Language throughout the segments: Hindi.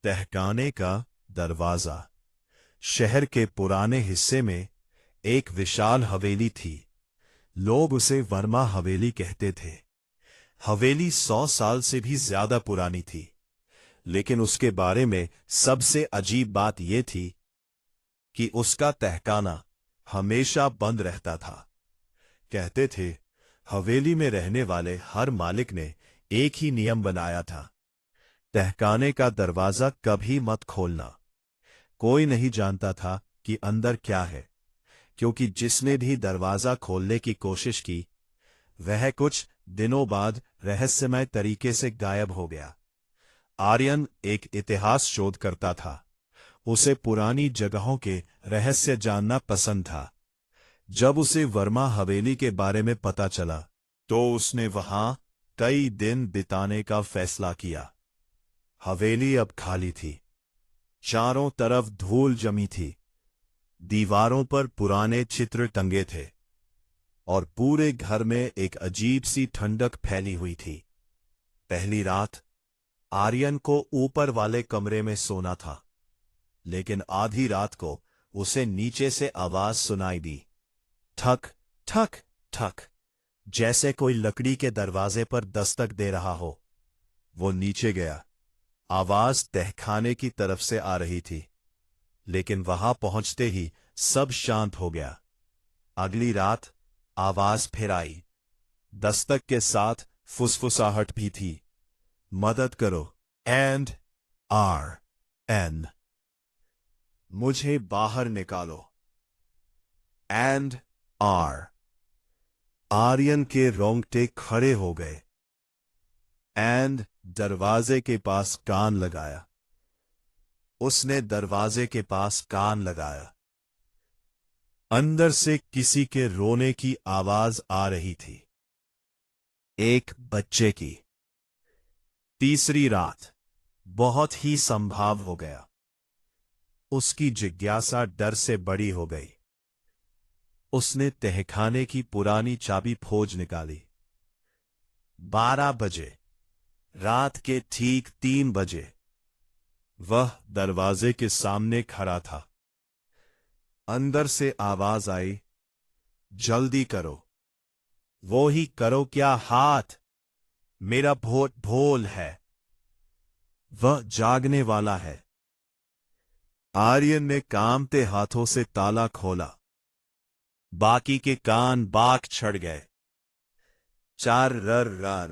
तहखाने का दरवाजा। शहर के पुराने हिस्से में एक विशाल हवेली थी। लोग उसे वर्मा हवेली कहते थे। हवेली 100 साल से भी ज्यादा पुरानी थी, लेकिन उसके बारे में सबसे अजीब बात यह थी कि उसका तहखाना हमेशा बंद रहता था। कहते थे, हवेली में रहने वाले हर मालिक ने एक ही नियम बनाया था, तहखाने का दरवाजा कभी मत खोलना। कोई नहीं जानता था कि अंदर क्या है, क्योंकि जिसने भी दरवाजा खोलने की कोशिश की, वह कुछ दिनों बाद रहस्यमय तरीके से गायब हो गया। आर्यन एक इतिहास शोध करता था। उसे पुरानी जगहों के रहस्य जानना पसंद था। जब उसे वर्मा हवेली के बारे में पता चला, तो उसने वहां कई दिन बिताने का फैसला किया। हवेली अब खाली थी। चारों तरफ धूल जमी थी। दीवारों पर पुराने चित्र टंगे थे और पूरे घर में एक अजीब सी ठंडक फैली हुई थी। पहली रात आर्यन को ऊपर वाले कमरे में सोना था, लेकिन आधी रात को उसे नीचे से आवाज सुनाई दी। ठक ठक ठक, जैसे कोई लकड़ी के दरवाजे पर दस्तक दे रहा हो। वो नीचे गया। आवाज तहखाने की तरफ से आ रही थी, लेकिन वहां पहुंचते ही सब शांत हो गया। अगली रात आवाज फिर आई। दस्तक के साथ फुसफुसाहट भी थी। मदद करो, एंड आर एन, मुझे बाहर निकालो, एंड आर। आर्यन के रोंगटे खड़े हो गए। एंड दरवाजे के पास कान लगाया। उसने दरवाजे के पास कान लगाया। अंदर से किसी के रोने की आवाज आ रही थी, एक बच्चे की। तीसरी रात बहुत ही संभाव हो गया। उसकी जिज्ञासा डर से बड़ी हो गई। उसने तहखाने की पुरानी चाबी खोज निकाली। 12 बजे, रात के ठीक 3 बजे, वह दरवाजे के सामने खड़ा था। अंदर से आवाज आई, जल्दी करो। वो ही करो क्या हाथ, मेरा भोट भोल है। वह जागने वाला है। आर्यन ने कांपते हाथों से ताला खोला। बाकी के कान बाक चढ़ गए। चार रर रर,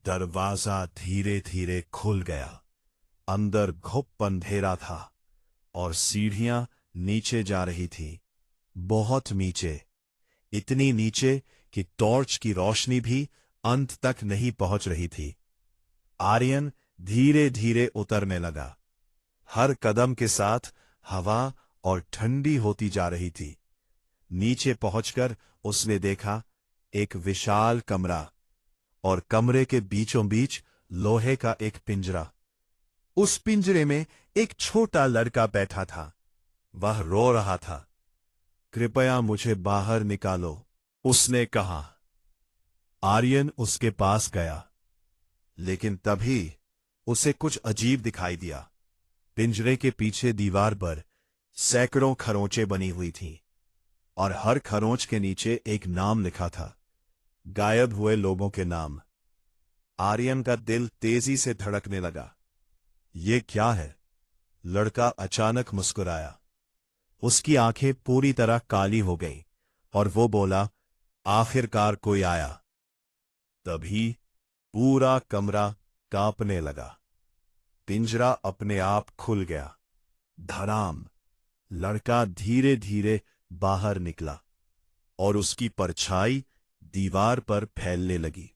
दरवाजा धीरे धीरे खुल गया। अंदर घुप अंधेरा था और सीढ़ियां नीचे जा रही थी, बहुत नीचे। इतनी नीचे कि टॉर्च की रोशनी भी अंत तक नहीं पहुंच रही थी। आर्यन धीरे धीरे उतरने लगा। हर कदम के साथ हवा और ठंडी होती जा रही थी। नीचे पहुंचकर उसने देखा एक विशाल कमरा, और कमरे के बीचों बीच लोहे का एक पिंजरा। उस पिंजरे में एक छोटा लड़का बैठा था। वह रो रहा था। कृपया मुझे बाहर निकालो, उसने कहा। आर्यन उसके पास गया, लेकिन तभी उसे कुछ अजीब दिखाई दिया। पिंजरे के पीछे दीवार पर सैकड़ों खरोंचें बनी हुई थीं, और हर खरोंच के नीचे एक नाम लिखा था, गायब हुए लोगों के नाम। आर्यन का दिल तेजी से धड़कने लगा। ये क्या है? लड़का अचानक मुस्कुराया। उसकी आंखें पूरी तरह काली हो गईं और वो बोला, आखिरकार कोई आया। तभी पूरा कमरा कांपने लगा। पिंजरा अपने आप खुल गया। धड़ाम, लड़का धीरे धीरे बाहर निकला और उसकी परछाई दीवार पर फैलने लगी।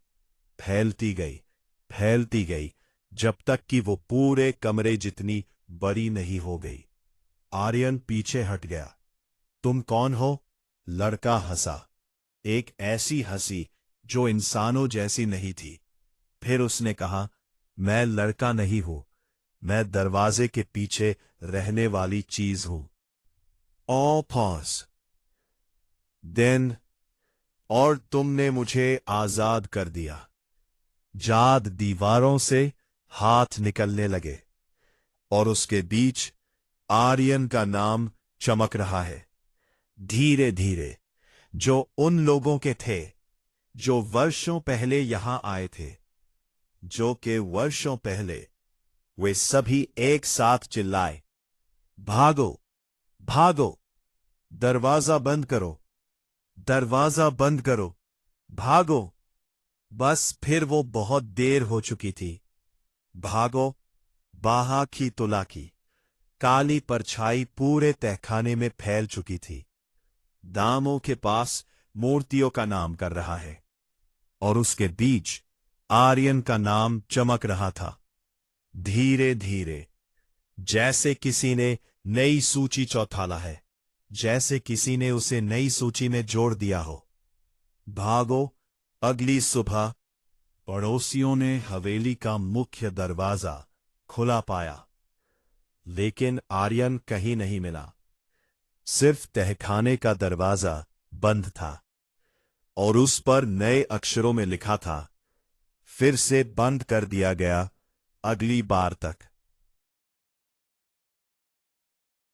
फैलती गई जब तक कि वो पूरे कमरे जितनी बड़ी नहीं हो गई। आर्यन पीछे हट गया। तुम कौन हो? लड़का हंसा, एक ऐसी हंसी जो इंसानों जैसी नहीं थी। फिर उसने कहा, मैं लड़का नहीं हूं, मैं दरवाजे के पीछे रहने वाली चीज हूं। ओ पॉज देन, और तुमने मुझे आजाद कर दिया। जाद दीवारों से हाथ निकलने लगे। और उसके बीच आर्यन का नाम चमक रहा है। धीरे धीरे जो उन लोगों के थे जो वर्षों पहले यहां आए थे, जो के वर्षों पहले, वे सभी एक साथ चिल्लाए, भागो, भागो, दरवाजा बंद करो, दरवाजा बंद करो, भागो। बस फिर वो बहुत देर हो चुकी थी। भागो, बाहा की तुला की काली परछाई पूरे तहखाने में फैल चुकी थी। दामों के पास मूर्तियों का नाम कर रहा है और उसके बीच आर्यन का नाम चमक रहा था। धीरे धीरे, जैसे किसी ने नई सूची चौथाला है, जैसे किसी ने उसे नई सूची में जोड़ दिया हो। भागो। अगली सुबह पड़ोसियों ने हवेली का मुख्य दरवाजा खुला पाया, लेकिन आर्यन कहीं नहीं मिला। सिर्फ तहखाने का दरवाजा बंद था और उस पर नए अक्षरों में लिखा था, फिर से बंद कर दिया गया, अगली बार तक।